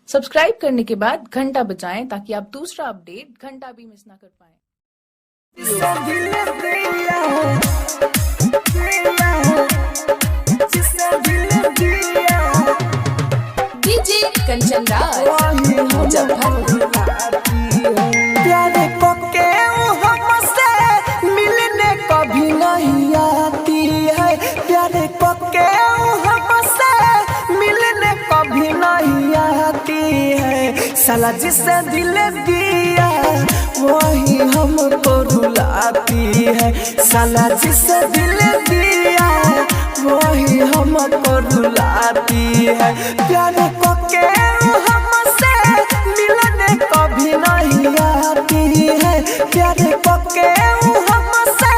Subscribe करने के बाद घंटा बजाएं ताकि आप दूसरा अपडेट घंटा भी मिस ना कर पाएं। डीजे कंचन राज मुजफ्फरपुर। प्यारे पक्के हमसे मिलने कभी नहीं आती है, प्यारे पक्के हमसे मिलने कभी नहीं आती है। साला जिसे दिल दिया वही हमको रुलाती है, साला जिसे दिल दिया वही हमको रुलाती है। प्यारे पक्के हमसे मिलने कभी नहीं आती है, प्यारे पक्के हमसे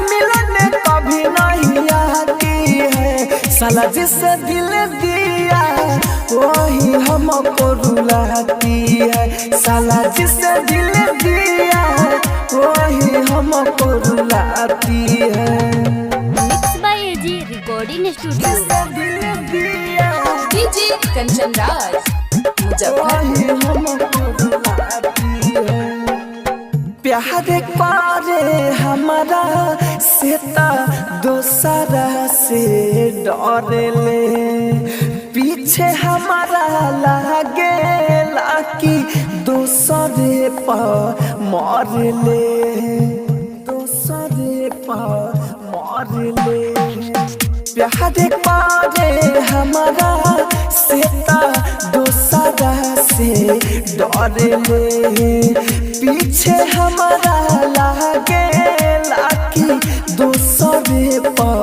मिलने कभी नहीं आती है। साला जिसे दिल दिया वही हमको रुलाती है, साला जिसे दिल दिया वही हमको रुलाती है। Mix by AG recording studio. DJ Kanchan Raj Muzaffarpur. प्यार करे हमारा सेता दोसरा से डरेले, पीछे हमारा लागे लाकी दोसरे पर मरले, दोसरे पर मरले। प्यार करे हमारा सेता दोसरा से डरेले, पीछे हमारा लागे लाकी दोसरे पर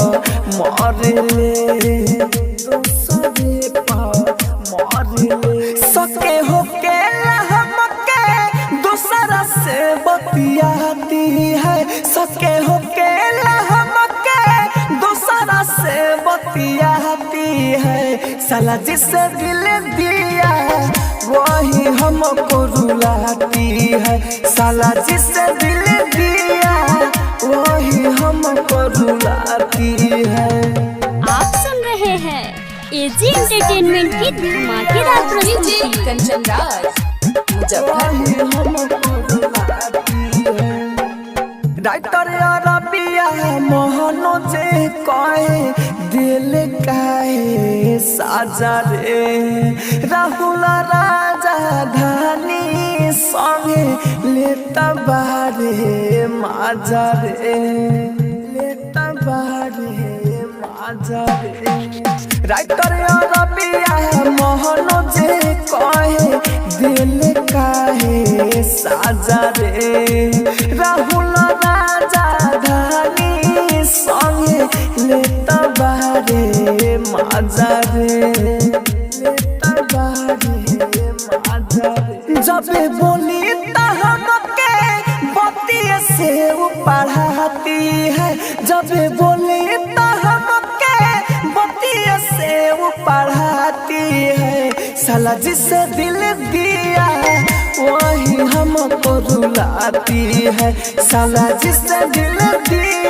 मरले, दोसरे पर मरले। सके होके हमके दोसरा से बतियाती है, सके होके हमके दोसरा से बतियाती है। साला जिसे दिल दिया वही हमको रुलाती है, साला जिसे दिल दिया वही हमको रुलाती है। आप सुन रहे हैं एजी एंटरटेनमेंट की धमाकेदार डीजे प्रस्तुति। कंचन राज मुजफ्फरपुर। वही हमको रुलाती है। राइटर अरबिया मोहनो जे कहे दिल काहे साजा रे, राहुल राजा धानी संगे लेता बारे माजा रे, लेता बारे माजा रे। राइटर अरबिया मोहनो जे कहे दिल काहे साजा रे, राहुल राजा धानी संगे लेता बारे माजा रे, लेता बारे माजा रे। जब बोली तो हमके बतिये से वो पढ़ाती है, जब बोली तो हमके बतिये से वो पढ़ाती है। साला जिसे दिल दिया वही हमको रुलाती है, साला जिसे दिल दिया